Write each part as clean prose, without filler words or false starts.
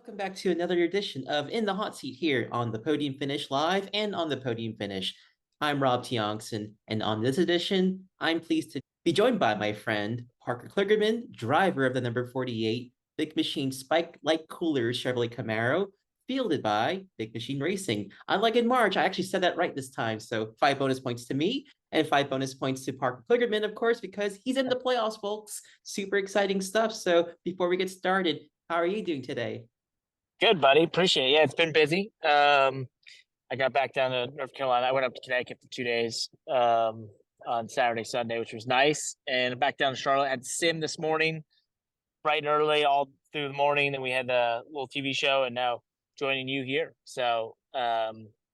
Welcome back to another edition of In the Hot Seat here on the Podium Finish Live and on the Podium Finish. I'm Rob Tiongson, and on this edition, I'm pleased to be joined by my friend Parker Kligerman, driver of the number 48 Big Machine Spike Light Coolers Chevrolet Camaro, fielded by Big Machine Racing. Unlike in March, I actually said that right this time, so 5 bonus points to me and 5 bonus points to Parker Kligerman, of course, because he's in the playoffs, folks. Super exciting stuff. So before we get started, how are you doing today? Good, buddy. Appreciate it. Yeah, it's been busy. I got back down to North Carolina. I went up to Connecticut for 2 days on Saturday, Sunday, which was nice. And back down to Charlotte. Had sim this morning, bright and early, all through the morning. Then we had a little TV show, and now joining you here. So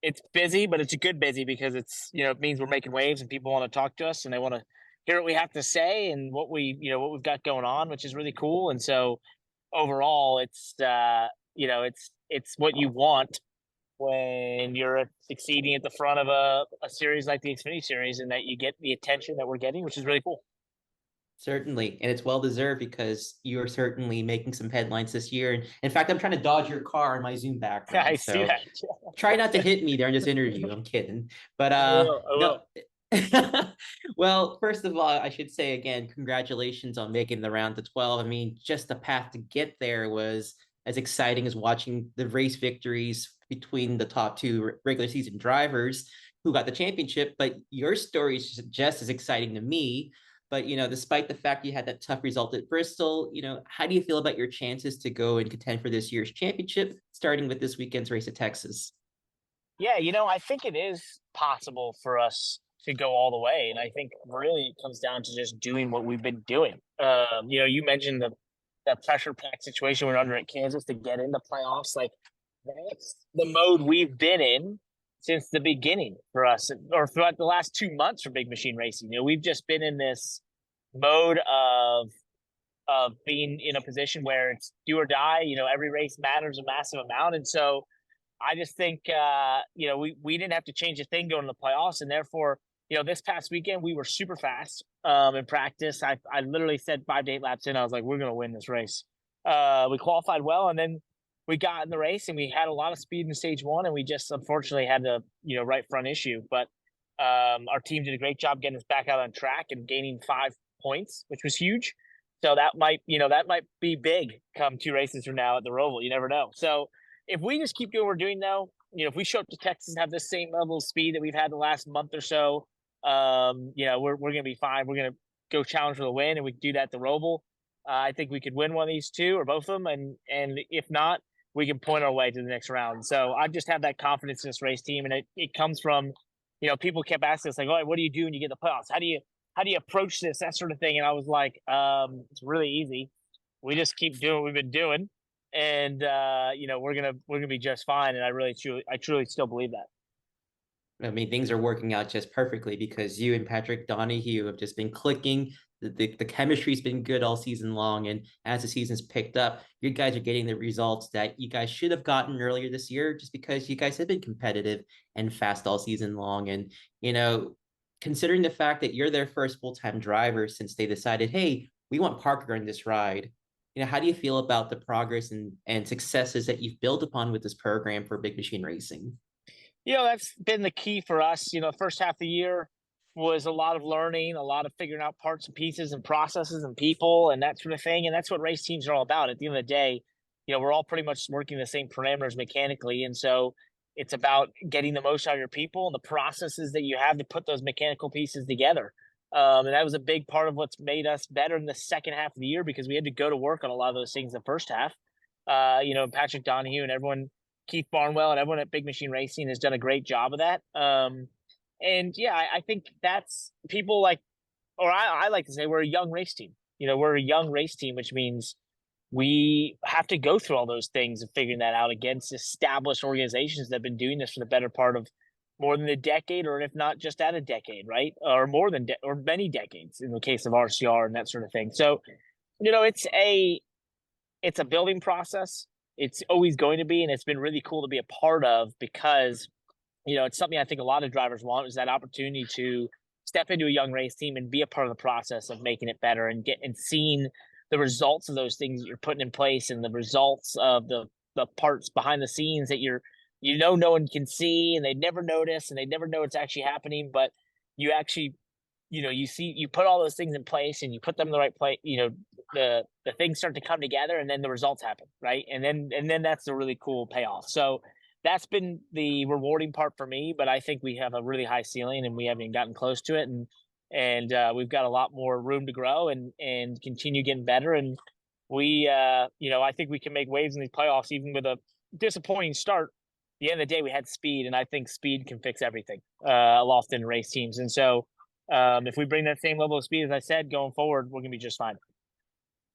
it's busy, but it's a good busy because it means we're making waves and people want to talk to us and they want to hear what we have to say and what we've got going on, which is really cool. And so overall, it's what you want when you're succeeding at the front of a series like the Xfinity Series, and that you get the attention that we're getting, which is really cool. Certainly, and it's well deserved because you're certainly making some headlines this year. And in fact, I'm trying to dodge your car in my Zoom I background, see so that. try not to hit me during this interview. I'm kidding, but I will. I no. will. Well, first of all, I should say again, congratulations on making the round to 12. I mean, just the path to get there was as exciting as watching the race victories between the top two regular season drivers who got the championship. But your story is just as exciting to me. But despite the fact you had that tough result at Bristol, how do you feel about your chances to go and contend for this year's championship, starting with this weekend's race at Texas? Yeah, I think it is possible for us to go all the way, and I think really it comes down to just doing what we've been doing. You mentioned the pressure pack situation we're under at Kansas to get into playoffs. Like that's the mode we've been in since the beginning for us, or throughout the last 2 months for Big Machine Racing. We've just been in this mode of being in a position where it's do or die. Every race matters a massive amount, and so I just think we didn't have to change a thing going to the playoffs, and therefore this past weekend we were super fast in practice. I literally said 5 to 8 laps in, I was like, we're going to win this race. We qualified well, and then we got in the race, and we had a lot of speed in stage one, and we just unfortunately had the right front issue. But our team did a great job getting us back out on track and gaining 5 points, which was huge. So that might be big come 2 races from now at the Roval. You never know. So if we just keep doing what we're doing now, if we show up to Texas and have the same level of speed that we've had the last month or so, we're going to be fine. We're going to go challenge for the win, and we can do that at the Roval. I think we could win one of these two or both of them, and if not, we can point our way to the next round. So I just have that confidence in this race team, and it comes from, people kept asking us like, "Oh, what do you do when you get the playoffs? How do you approach this, that sort of thing?" And I was like, "It's really easy. We just keep doing what we've been doing." And we're gonna be just fine. And I truly still believe that. I mean, things are working out just perfectly because you and Patrick Donahue have just been clicking. The chemistry's been good all season long. And as the season's picked up, you guys are getting the results that you guys should have gotten earlier this year just because you guys have been competitive and fast all season long. And, considering the fact that you're their first full-time driver since they decided, hey, we want Parker in this ride. How do you feel about the progress and successes that you've built upon with this program for Big Machine Racing? That's been the key for us. First half of the year was a lot of learning, a lot of figuring out parts and pieces and processes and people and that sort of thing. And that's what race teams are all about. At the end of the day, we're all pretty much working the same parameters mechanically. And so it's about getting the most out of your people and the processes that you have to put those mechanical pieces together. And that was a big part of what's made us better in the second half of the year because we had to go to work on a lot of those things in the first half. Patrick Donahue and everyone, Keith Barnwell and everyone at Big Machine Racing has done a great job of that. And yeah, I think that's people like, or I like to say we're a young race team. We're a young race team, which means we have to go through all those things and figuring that out against established organizations that have been doing this for the better part of more than a decade, or if not just at a decade, right? Or more than, or many decades in the case of RCR and that sort of thing. So, it's a building process. It's always going to be, and it's been really cool to be a part of because, it's something I think a lot of drivers want is that opportunity to step into a young race team and be a part of the process of making it better and seeing the results of those things that you're putting in place and the results of the the parts behind the scenes that no one can see and they never notice and they never know it's actually happening, but you actually you put all those things in place and you put them in the right place, the things start to come together and then the results happen, right? And then that's a really cool payoff. So that's been the rewarding part for me, but I think we have a really high ceiling and we haven't gotten close to it, and we've got a lot more room to grow and continue getting better. And I think we can make waves in these playoffs even with a disappointing start. At the end of the day, we had speed, and I think speed can fix everything, lost in race teams. And so if we bring that same level of speed, as I said, going forward, we're gonna be just fine.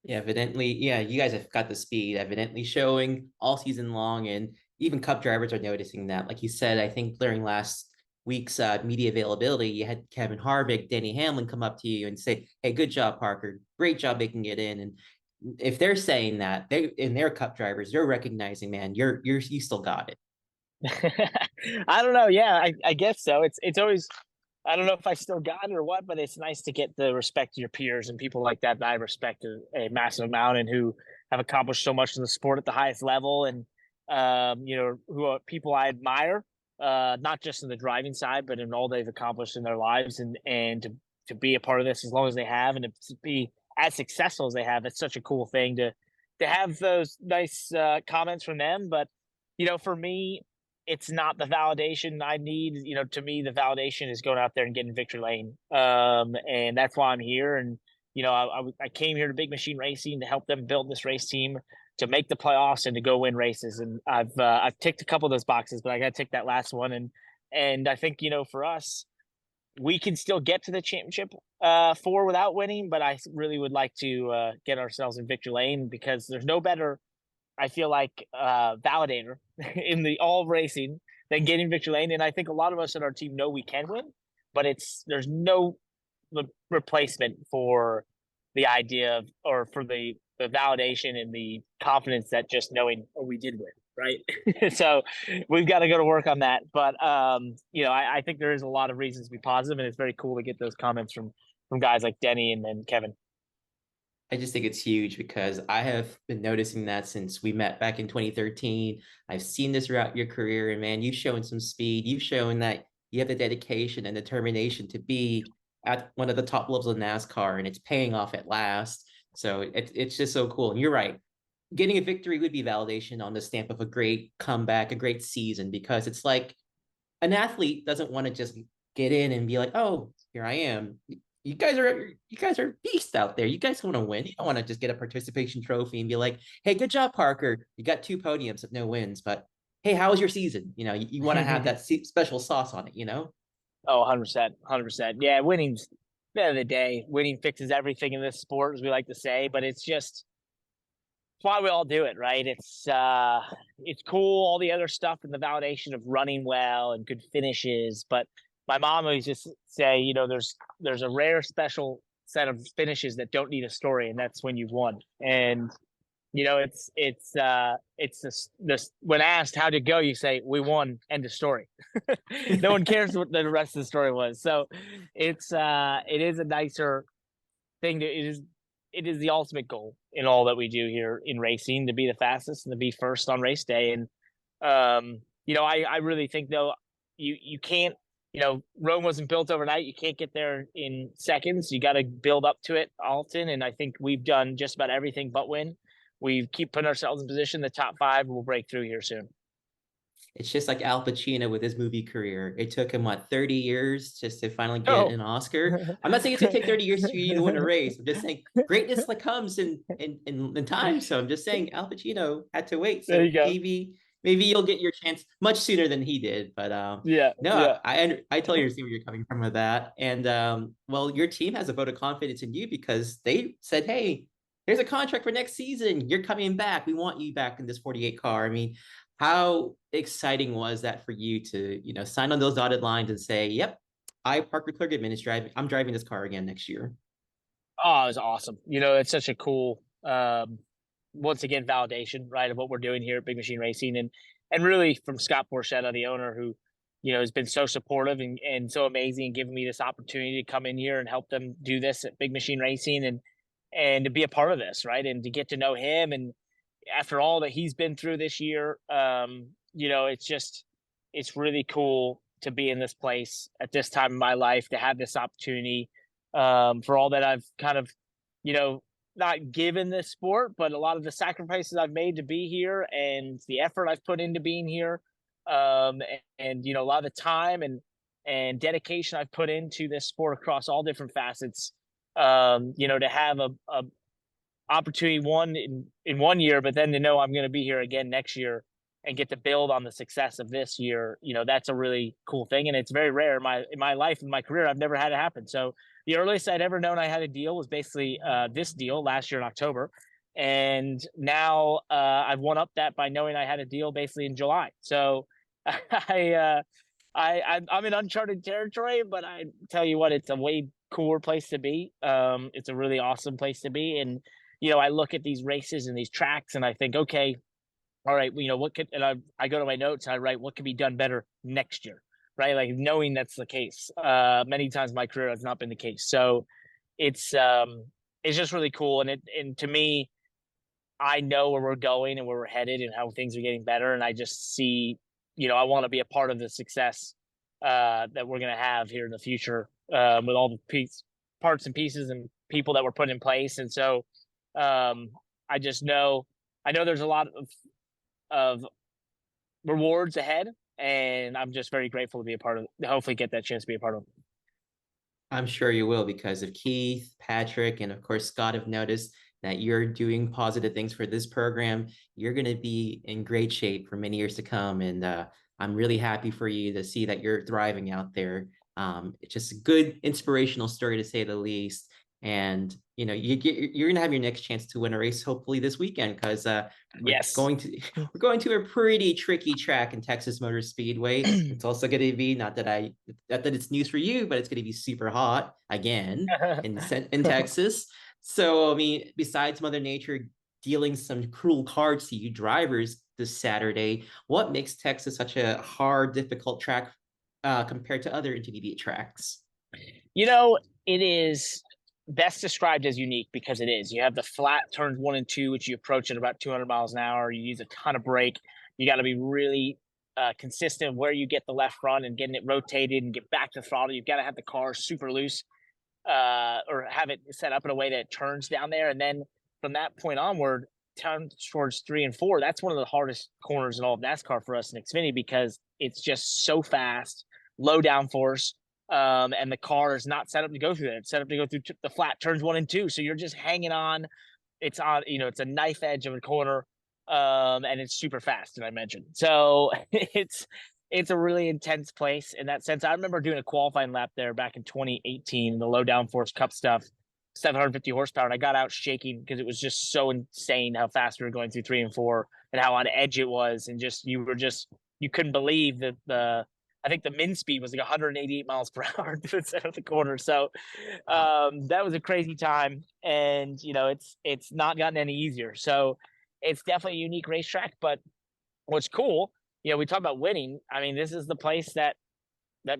Yeah, evidently, yeah, you guys have got the speed, evidently showing all season long, and even Cup drivers are noticing that. Like you said, I think during last week's media availability, you had Kevin Harvick, Danny Hamlin come up to you and say, "Hey, good job, Parker. Great job making it in." And if they're saying that, they in their Cup drivers, they're recognizing, man, you still got it. I don't know. Yeah, I guess so. It's always, I don't know if I still got it or what, but it's nice to get the respect of your peers and people like that I respect a massive amount and who have accomplished so much in the sport at the highest level, and who are people I admire, not just in the driving side, but in all they've accomplished in their lives, and to be a part of this as long as they have, and to be as successful as they have. It's such a cool thing to have those nice comments from them. But for me, it's not the validation I need. To me, the validation is going out there and getting victory lane. And that's why I'm here. And, I came here to Big Machine Racing to help them build this race team to make the playoffs and to go win races. And I've ticked a couple of those boxes, but I got to tick that last one. And I think, for us, we can still get to the championship four without winning, but I really would like to get ourselves in victory lane, because there's no better, I feel like, validator in the all racing than getting victory lane. And I think a lot of us in our team know we can win, but there's no replacement for the idea of, or for the validation and the confidence that just knowing, oh, we did win, right? So we've got to go to work on that. But I think there is a lot of reasons to be positive, and it's very cool to get those comments from guys like Denny and Kevin. I just think it's huge because I have been noticing that since we met back in 2013. I've seen this throughout your career, and man, you've shown some speed. You've shown that you have the dedication and determination to be at one of the top levels of NASCAR, and it's paying off at last. So it's just so cool. And you're right. Getting a victory would be validation on the stamp of a great comeback, a great season, because it's like an athlete doesn't want to just get in and be like, "Oh, here I am." You guys are beasts out there. You guys want to win. You don't want to just get a participation trophy and be like, "Hey, good job, Parker. You got two podiums with no wins, but hey, how was your season?" You want to have that special sauce on it. Oh, 100%. 100%. Yeah, winning's, at the end of the day, winning fixes everything in this sport, as we like to say, but it's why we all do it, right? It's cool, all the other stuff and the validation of running well and good finishes. But my mom always just say, there's a rare special set of finishes that don't need a story, and that's when you've won. And it's this when asked how'd it go, you say we won, end of story. No one cares what the rest of the story was. So it is a nicer thing it is the ultimate goal in all that we do here in racing, to be the fastest and to be first on race day. And I really think, though, you can't, Rome wasn't built overnight. You can't get there in seconds. You got to build up to it often, and I think we've done just about everything but win. We keep putting ourselves in position. The top five will break through here soon. It's just like Al Pacino with his movie career. It took him, what, 30 years just to finally get Oh, an Oscar. I'm not saying it's gonna take 30 years for you to win a race. I'm just saying greatness like comes in time. So I'm just saying Al Pacino had to wait. there So you go. maybe you'll get your chance much sooner than he did. But Yeah, no, yeah. I totally understand where you're coming from with that. And well, your team has a vote of confidence in you because they said, "Hey, here's a contract for next season. You're coming back. We want you back in this 48 car." I mean, how exciting was that for you to, sign on those dotted lines and say, "Yep, Parker Kligerman is driving. I'm driving this car again next year." Oh, it was awesome. It's such a cool, once again, validation, right, of what we're doing here at Big Machine Racing, and really from Scott Borchetta, the owner, who has been so supportive and so amazing, and giving me this opportunity to come in here and help them do this at Big Machine Racing, and to be a part of this, right, and to get to know him. And after all that he's been through this year, it's really cool to be in this place at this time in my life, to have this opportunity, for all that I've kind of, you know, not given this sport, but a lot of the sacrifices I've made to be here and the effort I've put into being here. A lot of the time and dedication I've put into this sport across all different facets. To have a opportunity in 1 year, but then to know I'm going to be here again next year and get to build on the success of this year, that's a really cool thing. And it's very rare in my life, in my career. I've never had it happen. So the earliest I'd ever known I had a deal was basically this deal last year in October. And now I've one up that by knowing I had a deal basically in July. So I'm in uncharted territory, but I tell you what, it's a way cooler place to be. It's a really awesome place to be. And I look at these races and these tracks and I think, okay, all right, what could, and I go to my notes and I write what could be done better next year, right? Like knowing that's the case. Many times in my career has not been the case. So it's just really cool. And to me, I know where we're going and where we're headed and how things are getting better. And I just see, I want to be a part of the success that we're going to have here in the future, with all the parts and pieces and people that were put in place. And so, I just know, there's a lot of rewards ahead, and I'm just very grateful to be a part of, hopefully get that chance to be a part of. I'm sure you will, because of Keith, Patrick, and of course Scott have noticed that you're doing positive things for this program. You're going to be in great shape for many years to come. And I'm really happy for you to see that you're thriving out there. It's just a good inspirational story, to say the least. And you're gonna have your next chance to win a race hopefully this weekend, because we're Yes. going to we're going to a pretty tricky track in Texas Motor Speedway. It's also going to be, not that it's news for you, but it's going to be super hot again in Texas. So I mean, besides Mother Nature dealing some cruel cards to you drivers this Saturday, what makes Texas such a hard, difficult track compared to other intermediate tracks? It is best described as unique because it is. You have the flat turns 1 and 2, which you approach at about 200 miles an hour. You use a ton of brake. You got to be really consistent where you get the left front and getting it rotated and get back to throttle. You've got to have the car super loose, or have it set up in a way that it turns down there. And then from that point onward, turn towards 3 and 4. That's one of the hardest corners in all of NASCAR for us in Xfinity, because it's just so fast, low downforce. And the car is not set up to go through that. It's set up to go through the flat turns 1 and 2. So you're just hanging on. It's on, it's a knife edge of a corner. And it's super fast, as I mentioned. So it's a really intense place in that sense. I remember doing a qualifying lap there back in 2018, the low downforce cup stuff, 750 horsepower. And I got out shaking because it was just so insane how fast we were going through 3 and 4 and how on edge it was. And you couldn't believe that I think the min speed was like 188 miles per hour to the center of the corner. So that was a crazy time. And, it's not gotten any easier. So it's definitely a unique racetrack. But what's cool, we talk about winning. I mean, this is the place that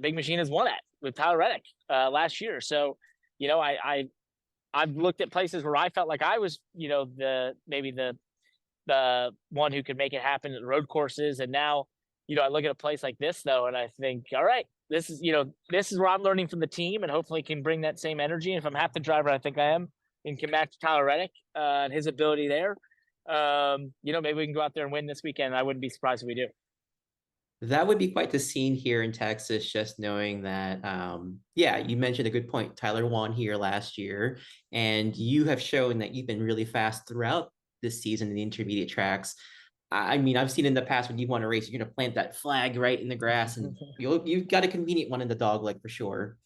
Big Machine has won at with Tyler Reddick last year. So, I've looked at places where I felt like I was, maybe the one who could make it happen at the road courses. And now, I look at a place like this though, and I think, all right, this is where I'm learning from the team, and hopefully can bring that same energy. And if I'm half the driver, I think I am, and can match Tyler Reddick and his ability there. Maybe we can go out there and win this weekend. I wouldn't be surprised if we do. That would be quite the scene here in Texas, just knowing that, yeah, you mentioned a good point. Tyler won here last year, and you have shown that you've been really fast throughout this season in the intermediate tracks. I mean, I've seen in the past when you want to race, you're going to plant that flag right in the grass, and you've got a convenient one in the dog leg for sure.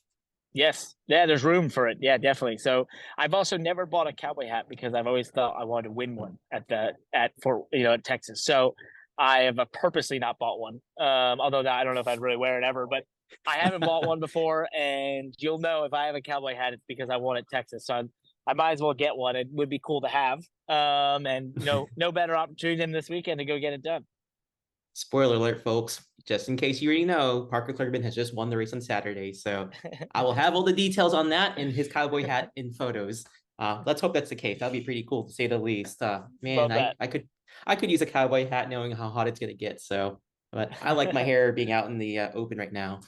Yes. Yeah, there's room for it. Yeah, definitely. So I've also never bought a cowboy hat because I've always thought I wanted to win one at Texas. So I have purposely not bought one. Although I don't know if I'd really wear it ever, but I haven't bought one before, and you'll know if I have a cowboy hat, it's because I won at Texas. So I might as well get one. It would be cool to have. And no better opportunity than this weekend to go get it done. Spoiler alert, folks. Just in case you already know, Parker Kligerman has just won the race on Saturday. So I will have all the details on that and his cowboy hat in photos. Let's hope that's the case. That'd be pretty cool, to say the least. Man, Love that. I could I could use a cowboy hat knowing how hot it's gonna get. So, but I like my hair being out in the open right now.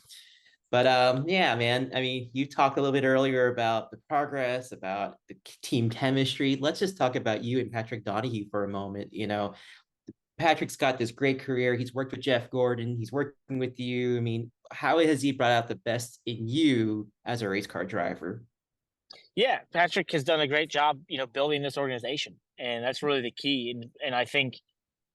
But yeah, man. I mean, you talked a little bit earlier about the progress, about the team chemistry. Let's just talk about you and Patrick Donahue for a moment. Patrick's got this great career. He's worked with Jeff Gordon. He's working with you. I mean, how has he brought out the best in you as a race car driver? Yeah, Patrick has done a great job, building this organization, and that's really the key. And I think,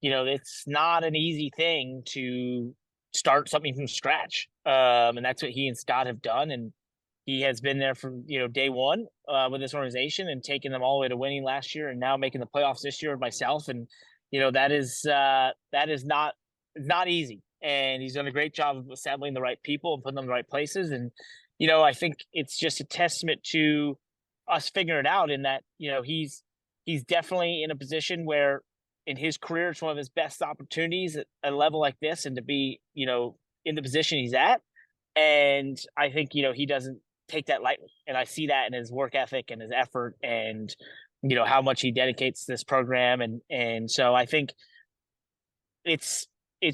it's not an easy thing to start something from scratch. And that's what he and Scott have done. And he has been there from day one with this organization and taking them all the way to winning last year, and now making the playoffs this year myself. And that is not easy. And he's done a great job of assembling the right people and putting them in the right places. And I think it's just a testament to us figuring it out in that he's definitely in a position where in his career it's one of his best opportunities at a level like this, and to be in the position he's at. And I think he doesn't take that lightly, and I see that in his work ethic and his effort, and how much he dedicates to this program. And so I think it's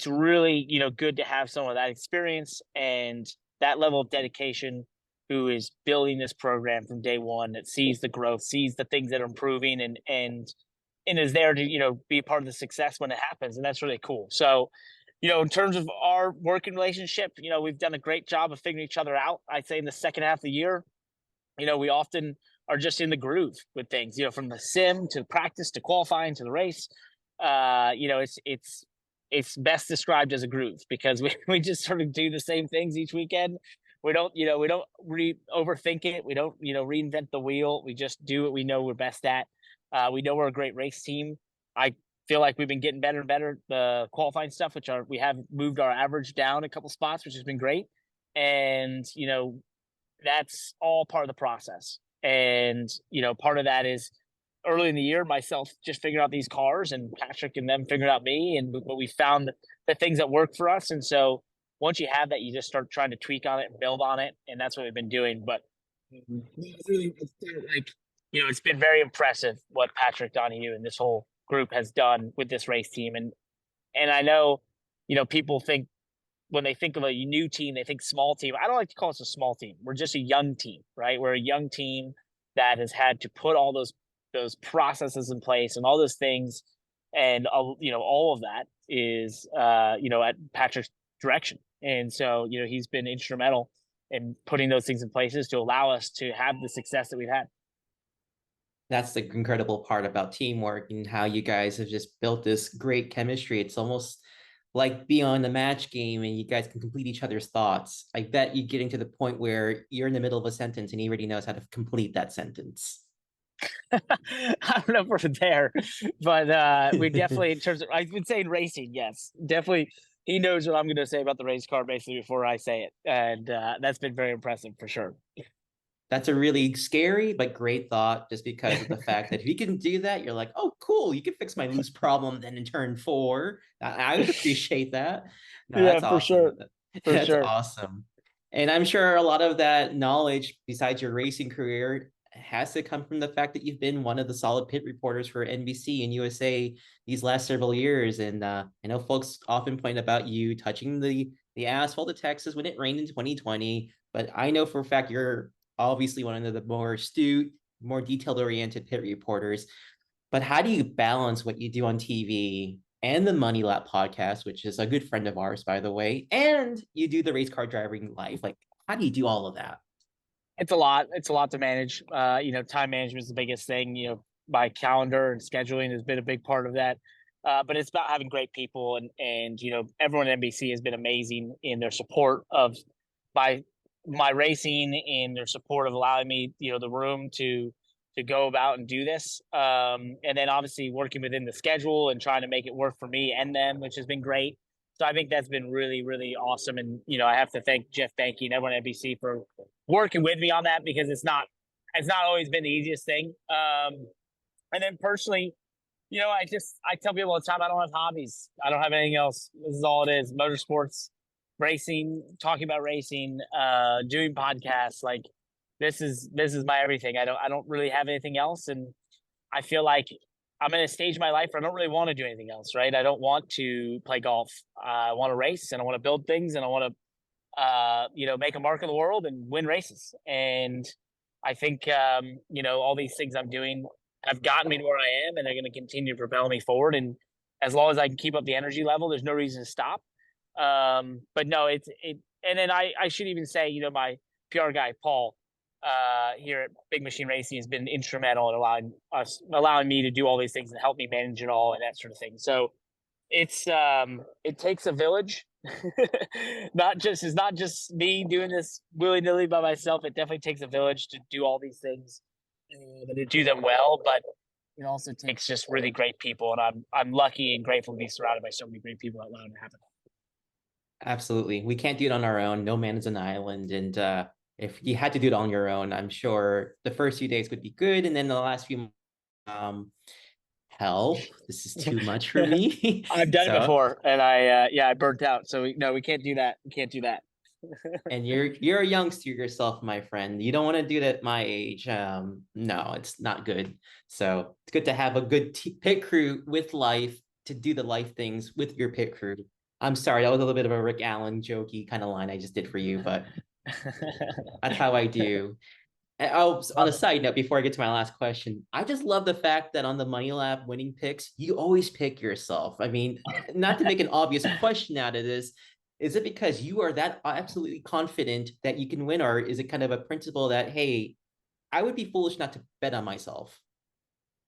really good to have some of that experience and that level of dedication, who is building this program from day one, that sees the growth, sees the things that are improving, and is there to be a part of the success when it happens. And that's really cool. So in terms of our working relationship, we've done a great job of figuring each other out. I'd say in the second half of the year, we often are just in the groove with things, from the sim to practice to qualifying to the race. It's best described as a groove, because we just sort of do the same things each weekend. We don't overthink it. We don't reinvent the wheel. We just do what we know we're best at. We know we're a great race team. I feel like we've been getting better and better. The qualifying stuff, we have moved our average down a couple spots, which has been great. And that's all part of the process. And part of that is early in the year, myself just figuring out these cars, and Patrick and them figuring out me, and but we found the things that work for us. And so once you have that, you just start trying to tweak on it and build on it, and that's what we've been doing. But it's been very impressive what Patrick Donahue and this whole group has done with this race team. And I know people think, when they think of a new team, they think small team. I don't like to call us a small team. We're just a young team, right? We're a young team that has had to put all those processes in place and all those things, and all of that is at Patrick's direction. And so he's been instrumental in putting those things in places to allow us to have the success that we've had. That's the incredible part about teamwork and how you guys have just built this great chemistry. It's almost like beyond the match game and you guys can complete each other's thoughts. I bet you getting to the point where you're in the middle of a sentence and he already knows how to complete that sentence. I don't know if we're there, but we definitely, in terms of, I would say in racing, yes, definitely. He knows what I'm going to say about the race car basically before I say it. And that's been very impressive for sure. That's a really scary but great thought, just because of the fact that if you can do that, you're like, oh, cool, you can fix my loose problem then in turn 4. I would appreciate that. No, Yeah, that's for awesome. sure. For That's sure. awesome. And I'm sure a lot of that knowledge, besides your racing career, has to come from the fact that you've been one of the solid pit reporters for NBC and USA these last several years. And I know folks often point about you touching the asphalt of Texas when it rained in 2020, but I know for a fact you're obviously one of the more astute, more detailed oriented pit reporters. But how do you balance what you do on TV and the Money Lap podcast, which is a good friend of ours, by the way, and you do the race car driving life? Like, how do you do all of that? It's a lot. It's a lot to manage. Time management is the biggest thing. My calendar and scheduling has been a big part of that. But it's about having great people, and everyone at NBC has been amazing in their support of my racing, in their support of allowing me the room to go about and do this. And then obviously working within the schedule and trying to make it work for me and them, which has been great. So I think that's been really, really awesome. And, I have to thank Jeff Banky and everyone at NBC for working with me on that, because it's not always been the easiest thing. And then personally, I tell people all the time, I don't have hobbies. I don't have anything else. This is all it is. Motorsports, racing, talking about racing, doing podcasts. Like this is my everything. I don't really have anything else. And I feel like I'm in a stage of my life where I don't really want to do anything else, right? I don't want to play golf. I want to race and I want to build things and I want to, make a mark in the world and win races. And I think, all these things I'm doing have gotten me to where I am and they're going to continue to propel me forward. And as long as I can keep up the energy level, there's no reason to stop. But no, and then I should even say, my PR guy, Paul, here at Big Machine Racing has been instrumental in allowing me to do all these things and help me manage it all and that sort of thing. So it takes a village. It's not just me doing this willy nilly by myself. It definitely takes a village to do all these things and to do them well. But it also takes just really great people, and I'm lucky and grateful to be surrounded by so many great people that allow it to happen. Absolutely. We can't do it on our own. No man is an island. And if you had to do it on your own, I'm sure the first few days would be good. And then the last few, um, hell, this is too much for me. I've done it So, before, and I burnt out. So no, we can't do that. We can't do that. and you're a youngster yourself, my friend. You don't want to do that at my age. No, it's not good. So it's good to have a good pit crew with life to do the life things with your pit crew. I'm sorry, that was a little bit of a Rick Allen jokey kind of line I just did for you, but that's how I do. And, oh, on a side note, before I get to my last question, I just love the fact that on the Money Lab winning picks, you always pick yourself. I mean, not to make an obvious question out of this, is it because you are that absolutely confident that you can win, or is it kind of a principle that, hey, I would be foolish not to bet on myself?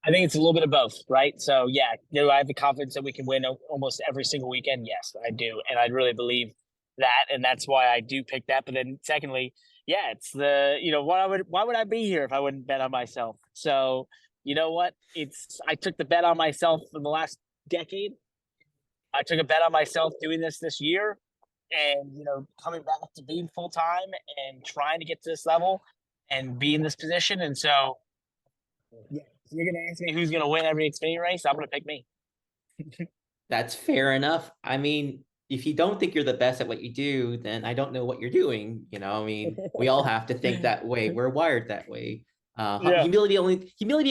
I think it's a little bit of both, right? So yeah, do I have the confidence that we can win almost every single weekend? Yes, I do, and I really believe that, and that's why I do pick that. But then, secondly, yeah, it's why would I be here if I wouldn't bet on myself? So you know what? I took the bet on myself for the last decade. I took a bet on myself doing this year, and coming back to being full time and trying to get to this level and be in this position, and so. Yeah. So you're gonna ask me who's gonna win every Xfinity race? I'm gonna pick me. That's fair enough. I mean, if you don't think you're the best at what you do, then I don't know what you're doing. I mean, we all have to think that way. We're wired that way. Yeah. Humility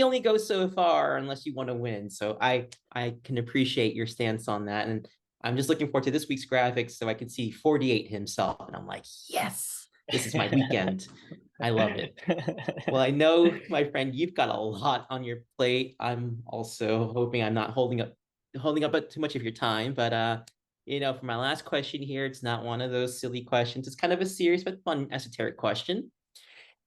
only goes so far unless you want to win. So I can appreciate your stance on that. And I'm just looking forward to this week's graphics so I can see 48 himself. And I'm like, yes, this is my weekend. I love it. Well, I know, my friend, you've got a lot on your plate. I'm also hoping I'm not holding up too much of your time. But for my last question here, it's not one of those silly questions. It's kind of a serious but fun esoteric question.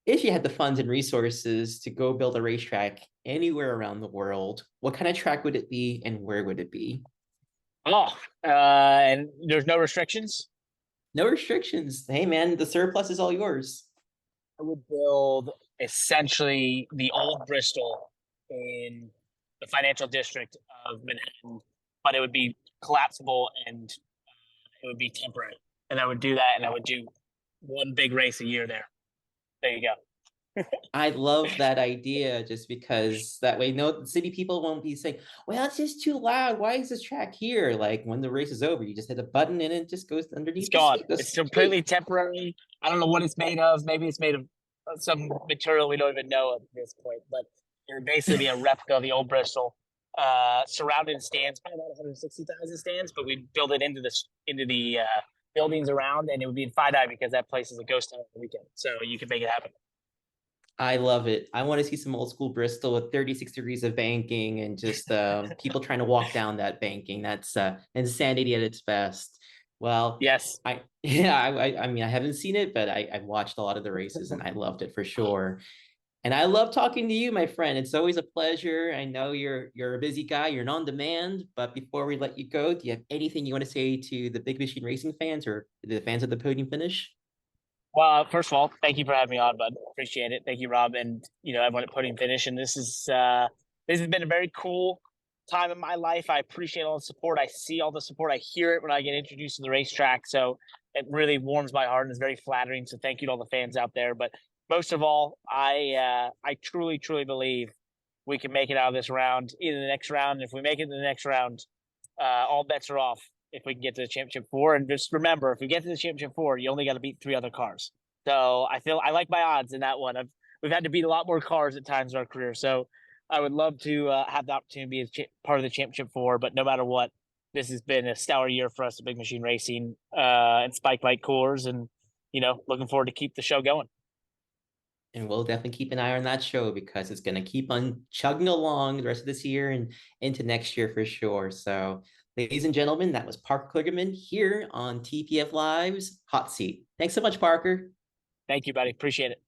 If you had the funds and resources to go build a racetrack anywhere around the world, what kind of track would it be and where would it be? And there's no restrictions. No restrictions. Hey man, the surplus is all yours. I would build essentially the old Bristol in the financial district of Manhattan, but it would be collapsible and it would be temporary. And I would do that, and I would do one big race a year there. There you go. I love that idea just because that way no city people won't be saying, well, it's just too loud. Why is this track here? Like when the race is over, you just hit a button and it just goes It's underneath gone. the It's street. completely temporary. I don't know what it's made of. Maybe it's made of some material we don't even know at this point. But it would basically be a replica of the old Bristol, surrounded in stands, probably about 160,000 stands. But we build it into the buildings around, and it would be in finite because that place is a ghost town on the weekend. So you can make it happen. I love it. I want to see some old school Bristol with 36 degrees of banking and just people trying to walk down that banking. That's insanity at its best. Well, Yes. I mean, I haven't seen it, but I've watched a lot of the races and I loved it for sure. And I love talking to you, my friend. It's always a pleasure. I know you're a busy guy, you're on demand, but before we let you go, do you have anything you want to say to the Big Machine Racing fans or the fans of the podium finish? Well, first of all, thank you for having me on, bud. Appreciate it. Thank you, Rob, and everyone at Putting Finish. And this has been a very cool time in my life. I appreciate all the support. I see all the support. I hear it when I get introduced to the racetrack. So it really warms my heart and is very flattering. So thank you to all the fans out there. But most of all, I truly, truly believe we can make it out of this round, either the next round. If we make it to the next round, all bets are off if we can get to the championship four. And just remember, if we get to the championship four, you only got to beat three other cars. So I like my odds in that one. We've had to beat a lot more cars at times in our career. So I would love to have the opportunity to be a part of the championship four, but no matter what, this has been a stellar year for us at Big Machine Racing and Spike Bike Coolers, and looking forward to keep the show going. And we'll definitely keep an eye on that show because it's going to keep on chugging along the rest of this year and into next year for sure. So, ladies and gentlemen, that was Parker Kligerman here on TPF Live's Hot Seat. Thanks so much, Parker. Thank you, buddy. Appreciate it.